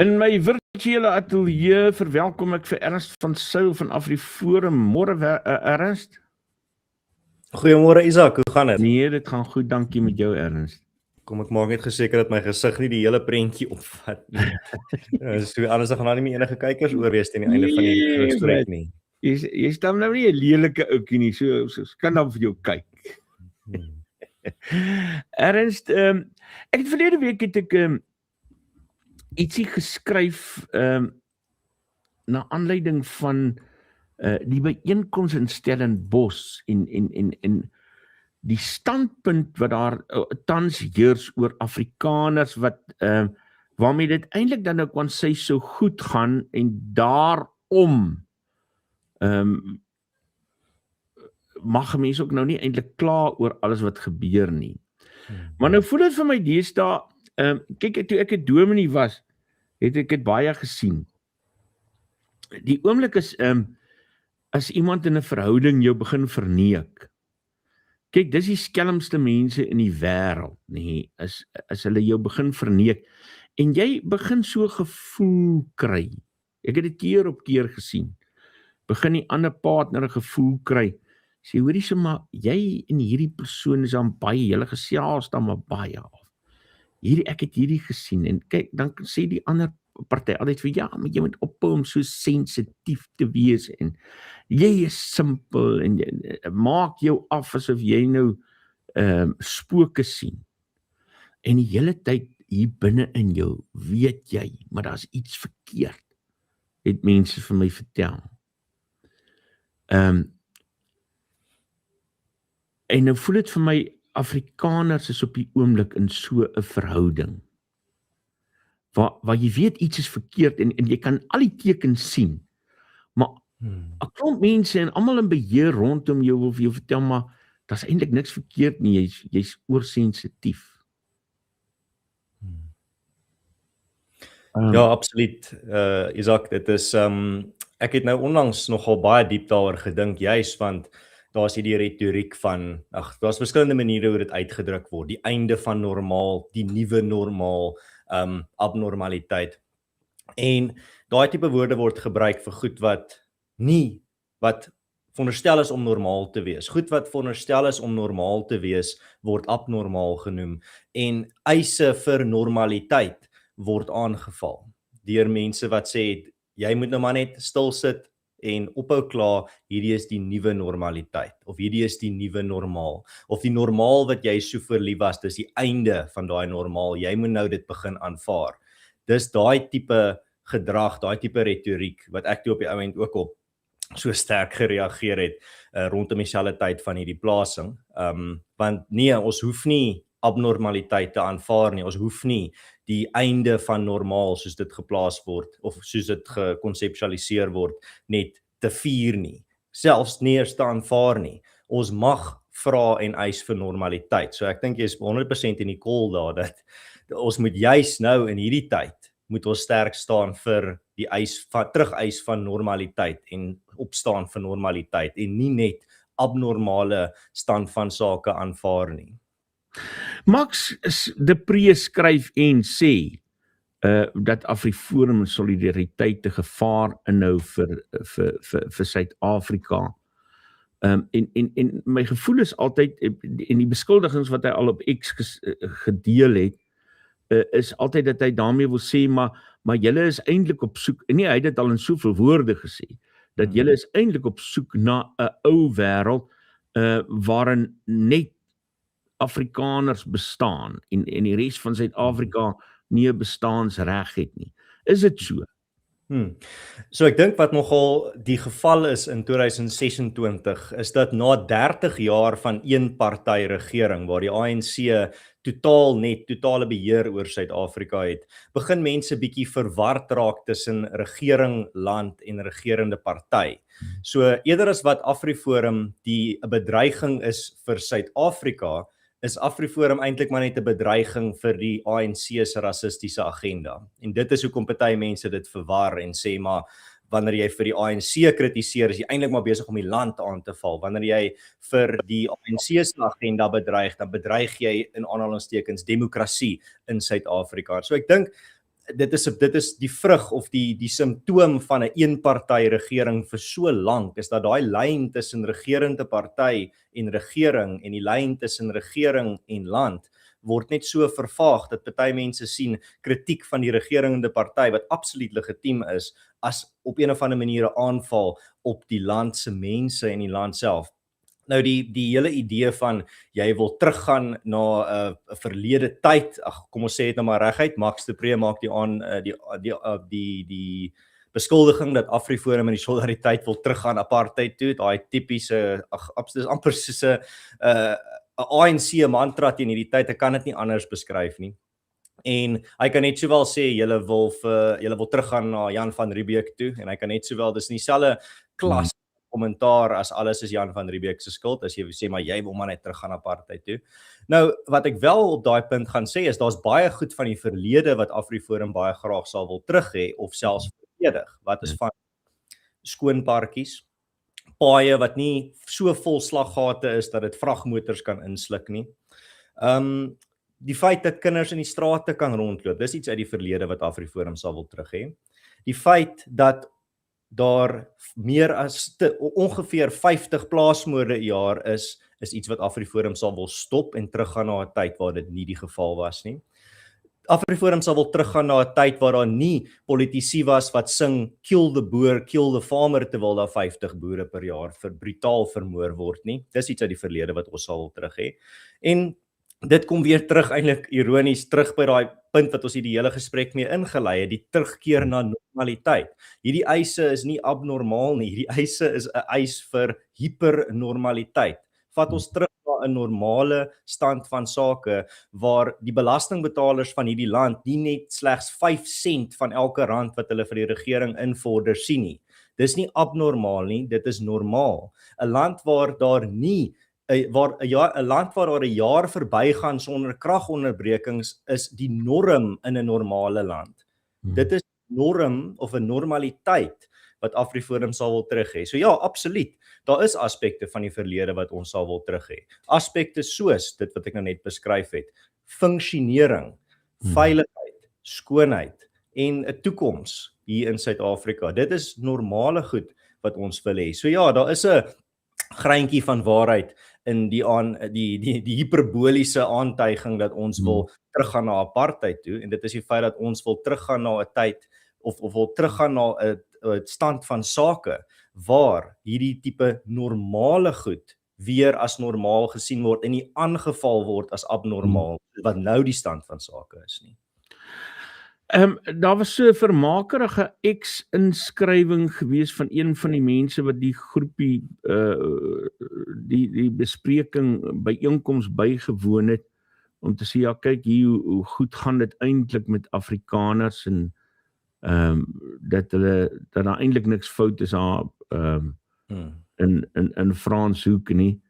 In my virtuele ateljee verwelkom ek vir Ernst van Sail van AfriForum. Môre Ernst? Goeiemôre Isak, hoe gaan dit? Nee, dit gaan goed, dankie met jou Ernst. Kom ek maak net geseker dat my gesig nie die hele prentjie opvat nie. So anders gaan daar nie meer enige kykers oor wees teen die einde van die gesprek nie. Jy staan nou nie 'n lelike ouetjie nie, so kan dan vir jou kyk. Ernst, ek het verlede week het ek ietsie geskryf na aanleiding van die byeenkoms in Stellenbosch en die standpunt wat daar tans heers oor Afrikaners wat waarmee dit eintlik dan nou kan sê so goed gaan en daarom mag mense ook nou nie eintlik kla oor alles wat gebeur nie. Maar nou voel dit vir my deesdae, kyk, toe ek 'n dominee was, het ek dit baie gesien. Die oomblik is as iemand in 'n verhouding jou begin verneek. Kyk, dis die skelmste mense in die wêreld, nee, as hulle jou begin verneek en jy begin so gevoel kry. Ek het dit keer op keer gesien. Begin die ander partner 'n gevoel kry. Sê, hoorie so, maar jy en hierdie persoon is dan baie, julle gesels dan maar baie af. Ek het hierdie gesien en kyk, dan sê die ander party altyd vir ja, maar jy moet ophou om so sensitief te wees en jy is simpel en jy, maak jou af asof jy nou spooke sien. En die hele tyd hier binne in jou weet jy, maar daar's iets verkeerd. Het mense vir my vertel. En nou voel dit vir my Afrikaners is op die oomblik in so 'n verhouding. Waar jy weet iets is verkeerd en jy kan al die tekens sien. Maar 'n klomp mense en almal in beheer rondom jou wil vir jou vertel, maar daar's eintlik niks verkeerd nie, jy's oorsensitief. Ja, absoluut. Isak, dit is ek het nou onlangs nogal baie diep daaroor gedink, juis want daar's hierdie retoriek van daar's verskillende maniere hoe dit uitgedruk word, die einde van normaal, die nuwe normaal, abnormaliteit. En daai tipe woorde word gebruik vir goed wat veronderstel is om normaal te wees. Goed wat veronderstel is om normaal te wees, word abnormaal genoem en eise vir normaliteit word aangeval deur mense wat sê jy moet nou maar net stil sit en ophou kla, hierdie is die nuwe normaliteit of hierdie is die nuwe normaal of die normaal wat jy so verlief was, dis die einde van daai normaal, jy moet nou dit begin aanvaar. Dis daai tipe gedrag, daai tipe retoriek wat ek toe op die ou end ook op so sterk gereageer het rondom dieselfde tyd van hierdie plasing. Want nee, ons hoef nie abnormaliteit te aanvaar nie, ons hoef nie die einde van normaal soos dit geplaas word of soos dit gekonseptualiseer word net te vier nie, selfs nie eers te aanvaar nie. Ons mag vra en eis vir normaliteit. So ek dink jy is 100% in die call daar dat ons moet juis nou in hierdie tyd moet ons sterk staan vir die terugeis van normaliteit en opstaan vir normaliteit en nie net abnormale stand van sake aanvaar nie. Max de Pre skryf en sê dat AfriForum en solidariteit 'n gevaar inhou vir Suid-Afrika. En my gevoel is altyd en die beskuldigings wat hy al op X gedeel het, is altyd dat hy daarmee wil sê maar julle is eintlik op soek, nee, hy het dit al in soveel woorde gesê, dat julle is eintlik op soek na 'n ou wêreld waarin net Afrikaners bestaan en die res van Suid-Afrika nie 'n bestaansreg het nie. Is dit so? So ek dink wat nogal die geval is in 2026 is dat na 30 jaar van een party regering waar die ANC totale beheer oor Suid-Afrika het, begin mense bietjie verward raak tussen regering, land en regerende party. So eerder as wat AfriForum die 'n bedreiging is vir Suid-Afrika, is AfriForum eintlik maar net 'n bedreiging vir die ANC se rassistiese agenda. En dit is hoekom party mense dit verwar en sê maar wanneer jy vir die ANC kritiseer, is jy eintlik maar besig om die land aan te val. Wanneer jy vir die ANC se agenda bedreig, dan bedreig jy in aanhalingstekens demokrasie in Suid-Afrika. So ek dink dit is die vrug of die simptoom van 'n eenparty regering vir so lank, is dat daai lyn tussen regerende party en regering en die lyn tussen regering en land word net so vervaag dat party mense sien kritiek van die regerende party wat absoluut legitiem is as op een of ander manier 'n aanval op die land se mense en die land self. Nou die hele idee van jy wil teruggaan na 'n verlede tyd, kom ons sê dit nou maar reguit, Max de Pre maak die beskuldiging dat AfriForum en die Solidariteit wil teruggaan apartheid toe, daai tipiese dis amper soos 'n ANC mantra teen hierdie tyd, ek kan dit nie anders beskryf nie. En hy kan net sowel sê julle wil teruggaan na Jan van Riebeeck toe en hy kan net sowel dis nie dieselfde klas kommentaar as alles is Jan van Riebeeck se skuld as jy sê maar jy wil maar net teruggaan na apartheid toe. Nou wat ek wel op daai punt gaan sê is daar's baie goed van die verlede wat AfriForum baie graag sal wil terug hê of selfs verdedig. Wat is van skoonparkies, paaie wat nie so vol slaggate is dat dit vragmotors kan insluk nie. Die feit dat kinders in die strate kan rondloop, dis iets uit die verlede wat AfriForum sal wil terug hê. Die feit dat daar meer as ongeveer 50 plaasmoorde 'n jaar is iets wat AfriForum sal wil stop en teruggaan na 'n tyd waar dit nie die geval was nie. AfriForum sal wil teruggaan na 'n tyd waar daar nie politici was wat sing kill the boer, kill the farmer terwyl daar 50 boere per jaar brutaal vermoor word nie. Dis iets uit die verlede wat ons sal wil terug hê. En dit kom weer terug eintlik ironies terug by daai punt wat ons hierdie hele gesprek mee ingelei het, die terugkeer na normaliteit. Hierdie eise is nie abnormaal nie, hierdie eise is 'n eis vir hipernormaliteit. Vat ons terug na 'n normale stand van sake waar die belastingbetalers van hierdie land nie net slegs 5 sent van elke rand wat hulle vir die regering invorder sien nie. Dis nie abnormaal nie, dit is normaal. 'n land waar daar nie 'n land waar daar 'n jaar verbygaan sonder kragonderbrekings is die norm in 'n normale land. Dit is norm of 'n normaliteit wat AfriForum sal wil terug hê. So ja, absoluut. Daar is aspekte van die verlede wat ons sal wil terug hê. Aspekte soos dit wat ek nou net beskryf het, funksionering, veiligheid, skoonheid en 'n toekoms hier in Suid-Afrika. Dit is normale goed wat ons wil hê. So ja, daar is 'n greintjie van waarheid in die hiperboliese aantuiging dat ons wil teruggaan na apartheid toe en dit is die feit dat ons wil teruggaan na 'n tyd of wil teruggaan na 'n stand van sake waar hierdie tipe normale goed weer as normaal gesien word en nie aangeval word as abnormaal wat nou die stand van sake is nie. Daar was so 'n vermakerige X-inskrywing gewees van een van die mense wat die groepie die bespreking byeenkoms bygewoon het om te sê ja kyk hier hoe goed gaan dit eintlik met Afrikaners en dat daar eintlik niks fout is daar in Franshoek nie.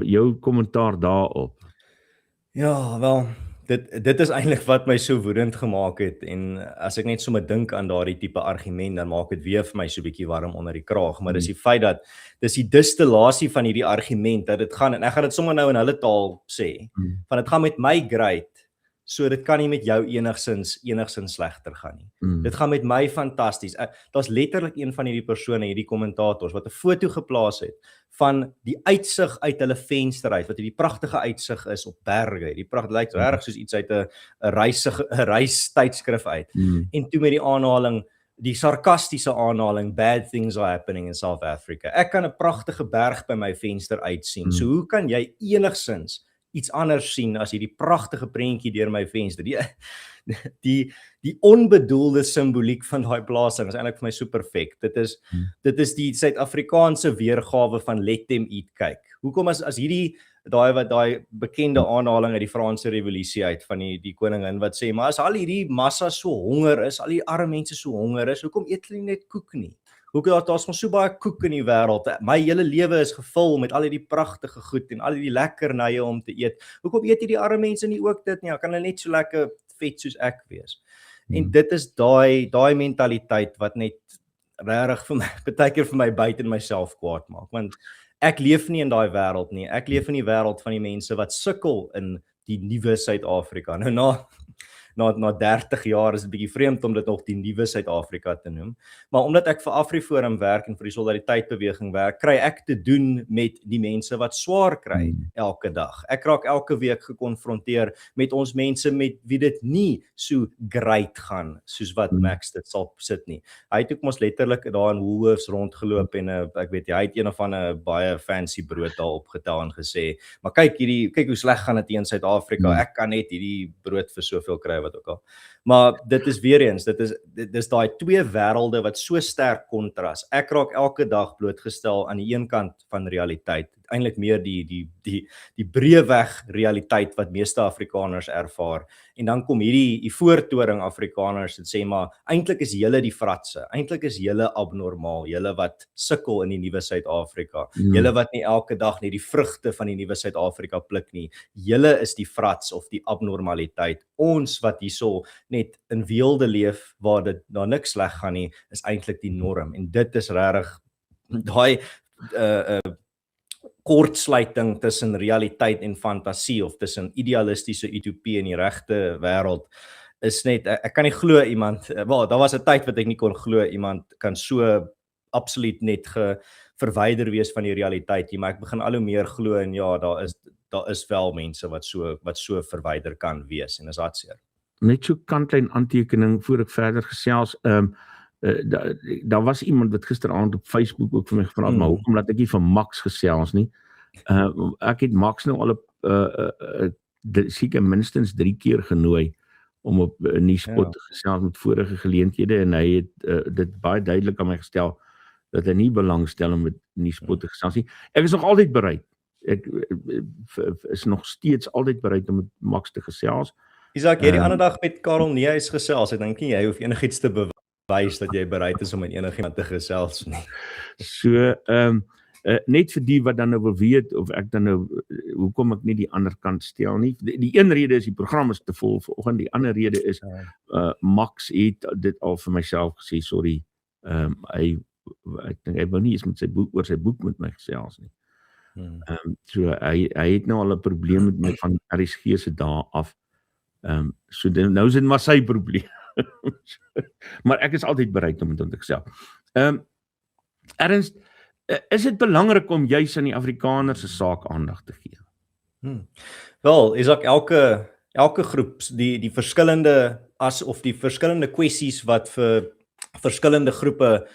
Jou kommentaar daarop. Ja, wel dit is eintlik wat my so woedend gemaak het en as ek net sommer dink aan daardie tipe argument dan maak dit weer vir my so 'n bietjie warm onder die kraag, maar dis die feit dat dis die distillasie van hierdie argument dat dit gaan en ek gaan dit sommer nou in hulle taal sê, van dit gaan met my great, so dit kan nie met jou enigsins slegter gaan nie. Dit gaan met my fantasties. Daar's letterlik een van hierdie persone, hierdie kommentators wat 'n foto geplaas het van die uitsig uit hulle venster uit, wat hierdie pragtige uitsig is op berge. Die pragt lyk regtig soos iets uit 'n reistydskrif uit. En toe met die aanhaling, die sarkastiese aanhaling, bad things are happening in South Africa. Ek kan 'n pragtige berg by my venster uitsien. So hoe kan jy enigsins iets anders sien as hierdie pragtige prentjie deur my venster? Die onbedoelde simboliek van daai plasing is eintlik vir my so perfek. Dit is die Suid-Afrikaanse weergawe van let them eat cake. Hoekom as hierdie daai bekende aanhaling uit die Franse revolusie uit van die koningin wat sê maar as al hierdie massa so honger is, al die arme mense so honger is, hoekom eet hulle nie net koek nie? Hoekom daar's mos so baie koek in die wêreld. My hele lewe is gevul met al hierdie pragtige goed en al hierdie lekkernye om te eet. Hoekom eet hierdie arme mense nie ook dit nie? Kan hulle net so lekker vet soos ek wees? En dit is daai mentaliteit wat net regtig vir my baie keer vir my buite in myself kwaad maak, want ek leef nie in daai wêreld nie. Ek leef in die wêreld van die mense wat sukkel in die nuwe Suid-Afrika. Nou na 30 jaar is dit bietjie vreemd om dit nog die nuwe Suid-Afrika te noem. Maar omdat ek vir AfriForum werk en vir die Solidariteitbeweging werk, kry ek te doen met die mense wat swaar kry elke dag. Ek raak elke week gekonfronteer met ons mense met wie dit nie so great gaan soos wat Max dit sal sit nie. Hy het ook mos letterlik daar in Woolworths rondgeloop en ek weet hy het een of ander baie fancy brood daar opgetel en gesê, maar kyk hoe sleg gaan dit in Suid-Afrika. Ek kan net hierdie brood vir soveel kry wat ook al. Maar dit is weer eens, dit is daai twee wêrelde wat so sterk kontras. Ek raak elke dag blootgestel aan die een kant van realiteit, eintlik meer die breëweg realiteit wat meeste Afrikaners ervaar. En dan kom die voortoring Afrikaners en sê maar eintlik is julle die fratse, eintlik is julle abnormaal, julle wat sukkel in die nuwe Suid-Afrika, julle wat nie elke dag net die vrugte van die nuwe Suid-Afrika pluk nie, julle is die frats of die abnormaliteit. Ons wat hierso net in weelde leef waar dit daar niks sleg gaan nie, is eintlik die norm. En dit is regtig daai kortsluiting tussen realiteit en fantasie of tussen idealistiese utopie en die regte wêreld is net, ek kan nie glo iemand, daar was 'n tyd wat ek nie kon glo iemand kan so absoluut net verwyder wees van die realiteit nie, maar ek begin al hoe meer glo en ja, daar is wel mense wat so verwyder kan wees en is hartseer. Net so kantlyn aantekening voor ek verder gesels, daar was iemand wat gisteraand op Facebook ook vir my gevra het, maar hoekom laat ek nie van Max gesels nie? Ek het Max nou al seker minstens 3 keer genooi om op Nuuspot te gesels met vorige geleenthede en hy het dit baie duidelik aan my gestel dat hy nie belangstel om met Nuuspot te gesels nie. Ek is nog altyd bereid. Ek is nog steeds altyd bereid om met Max te gesels. Isak, jy die ander dag met Karel Nehuys gesels. Ek dink nie jy hoef enigiets te bewys dat jy bereid is om met enigiemand te gesels nie. So, net vir die wat dan nou wil weet of ek dan nou hoekom ek nie die ander kant stel nie. Die een rede is die program is te vol vanoggend, die ander rede is Max het dit al vir myself gesê, sorry. Ek dink hy wou nie eens met sy boek oor sy boek met my gesels nie. So hy het nou al 'n probleem met my van RSG se dae af. So nou is dit maar sy probleem. Maar ek is altyd bereid om met hom te gesels. Ernst, is dit belangrik om juis aan die Afrikaner se saak aandag te gee? Wel, Isak, elke groep, die verskillende of die verskillende kwessies wat vir verskillende groepe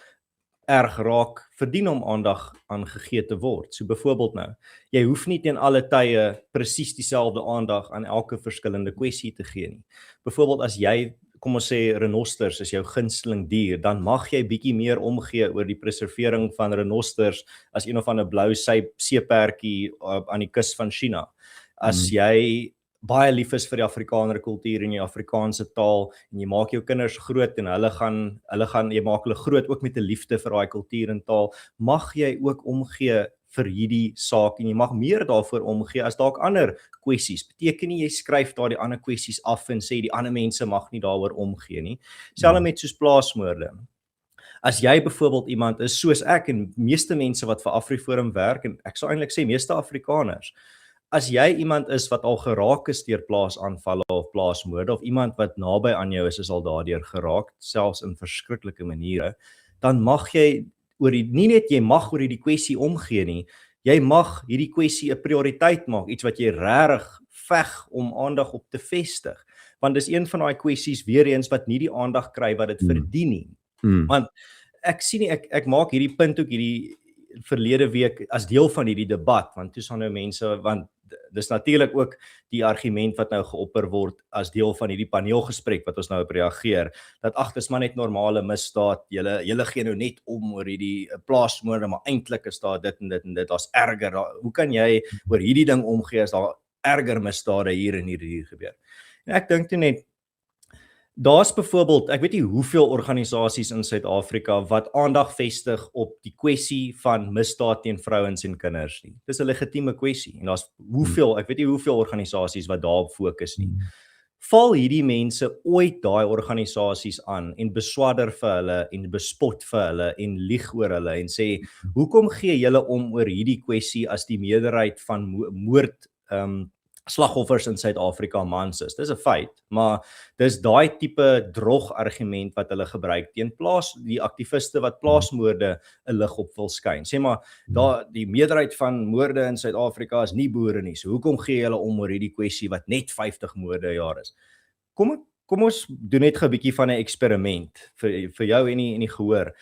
erg raak, verdien om aandag aan gegee te word. So byvoorbeeld nou, jy hoef nie teen alle tye presies dieselfde aandag aan elke verskillende kwessie te gee nie. Byvoorbeeld as jy, kom ons sê renosters is jou gunsteling dier, dan mag jy bietjie meer omgee oor die preservering van renosters as een of ander blou seepertjie aan die kus van China. As jy baie lief is vir die Afrikaner kultuur en die Afrikaanse taal en jy maak jou kinders groot en jy maak hulle groot ook met 'n liefde vir daai kultuur en taal, mag jy ook omgee vir hierdie saak en jy mag meer daarvoor omgee as dalk ander kwessies. Beteken nie jy skryf daardie ander kwessies af en sê die ander mense mag nie daaroor omgee nie. Selfs met soos plaasmoorde. As jy byvoorbeeld iemand is soos ek en meeste mense wat vir AfriForum werk en ek sou eintlik sê meeste Afrikaners, as jy iemand is wat al geraak is deur plaasaanvalle of plaasmoorde of iemand wat naby aan jou is al daardeur geraak, selfs in verskriklike maniere, dan mag jy nie net jy mag oor hierdie kwessie omgee nie, jy mag hierdie kwessie 'n prioriteit maak, iets wat jy regtig veg om aandag op te vestig, want dis een van daai kwessies weer eens wat nie die aandag kry wat dit verdien nie. Want ek sien nie, ek maak hierdie punt ook hierdie verlede week as deel van hierdie debat, want toe sal nou mense, want dis natuurlik ook die argument wat nou geopper word as deel van hierdie paneelgesprek wat ons nou op reageer, dat dis maar net normale misdaad, julle gee nou net om oor hierdie plaasmoorde, maar eintlik is daar dit en dit en dit, daar's erger, hoe kan jy oor hierdie ding omgee as daar erger misdade hier en hier gebeur? En ek dink toe net, daar's byvoorbeeld, ek weet nie hoeveel organisasies in Suid-Afrika wat aandag vestig op die kwessie van misdaad teen vrouens en kinders nie. Dis 'n legitieme kwessie en daar's ek weet nie hoeveel organisasies wat daarop fokus nie. Val hierdie mense ooit daai organisasies aan en beswadder vir hulle en bespot vir hulle en lieg oor hulle en sê, hoekom gee julle om oor hierdie kwessie as die meerderheid van moord slagoffers in Suid-Afrika mans is. Dis 'n feit, maar dis daai tipe drog argument wat hulle gebruik teen die aktiviste wat plaasmoorde 'n lig op wil skyn. Sê maar die meerderheid van moorde in Suid-Afrika is nie boere nie. So hoekom gee julle om oor hierdie kwessie wat net 50 moorde 'n jaar is? Kom ons doen net 'n bietjie van 'n eksperiment vir jou en die gehoor.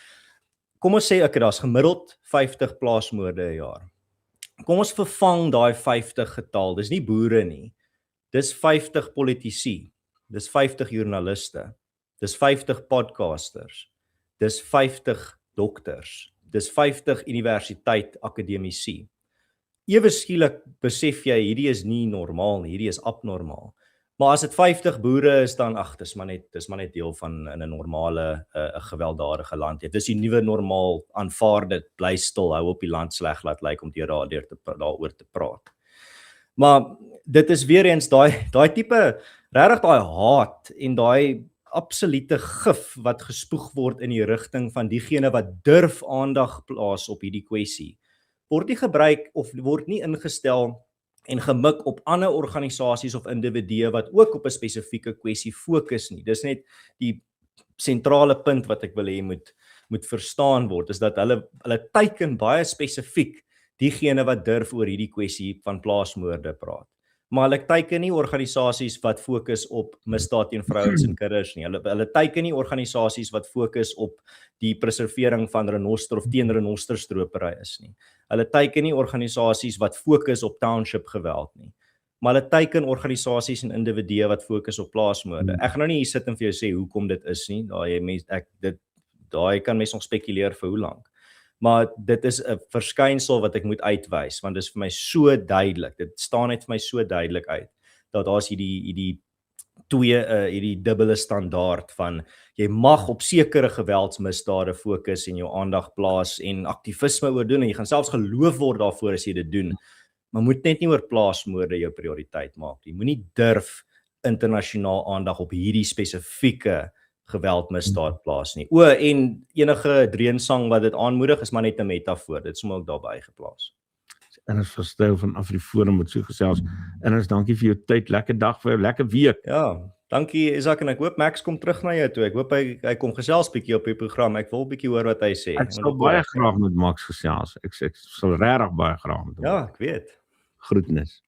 Kom ons sê daar's gemiddeld 50 plaasmoorde 'n jaar. Kom ons vervang daai 50 getal. Dis nie boere nie. Dis 50 politici. Dis 50 joernaliste. Dis 50 podcasters. Dis 50 dokters. Dis 50 universiteit akademici. Ewe skielik besef jy hierdie is nie normaal nie, hierdie is abnormaal. Maar as dit 50 boere is dan dis maar net deel van in 'n normale gewelddadige land. Dis die nuwe normaal, aanvaar dit, bly stil, hou op die land sleg laat lyk om daaroor te praat. Maar dit is weer eens daai tipe regtig daai haat en daai absolute gif wat gespoeg word in die rigting van diegene wat durf aandag plaas op hierdie kwessie. Word nie gebruik of word nie ingestel en gemik op ander organisasies of individue wat ook op 'n spesifieke kwessie fokus nie. Dis net die sentrale punt wat ek wil hê moet verstaan word, is dat hulle teiken baie spesifiek diegene wat durf oor hierdie kwessie van plaasmoorde praat. Maar hulle teiken nie organisasies wat fokus op misdaad teen vrouens en kinders nie. Hulle teiken nie organisasies wat fokus op die preservering van renoster of teen renosterstropery is nie. Hulle teiken nie organisasies wat fokus op township geweld nie. Maar hulle teiken organisasies en individue wat fokus op plaasmoorde. Ek gaan nou nie hier sit en vir jou sê hoekom dit is nie. Daai kan mens nog spekuleer vir hoe lank. Maar dit is 'n verskynsel wat ek moet uitwys, want dit is vir my so duidelik. Dit staan net vir my so duidelik uit dat daar's hierdie dubbele standaard van jy mag op sekere geweldsmisdade fokus en jou aandag plaas en aktivisme oor doen en jy gaan selfs geloof word daarvoor as jy dit doen. Maar moet net nie oor plaasmoorde jou prioriteit maak nie. Moenie durf internasionaal aandag op hierdie spesifieke geweldmisdaad plaas nie. En enige dreensang wat dit aanmoedig is maar net 'n metafoor. Dit is sommer ook daarby geplaas. En ons verstel van AfriForum met so gesels. En ons dankie vir jou tyd. Lekker dag vir jou, lekker week. Ja, dankie Isak en ek hoop Max kom terug na jou toe. Ek hoop hy kom gesels bietjie op die program. Ek wil bietjie hoor wat hy sê. Ek sal baie graag met Max gesels. Ek sal regtig baie graag met hom. Ja, ek weet. Groetnis.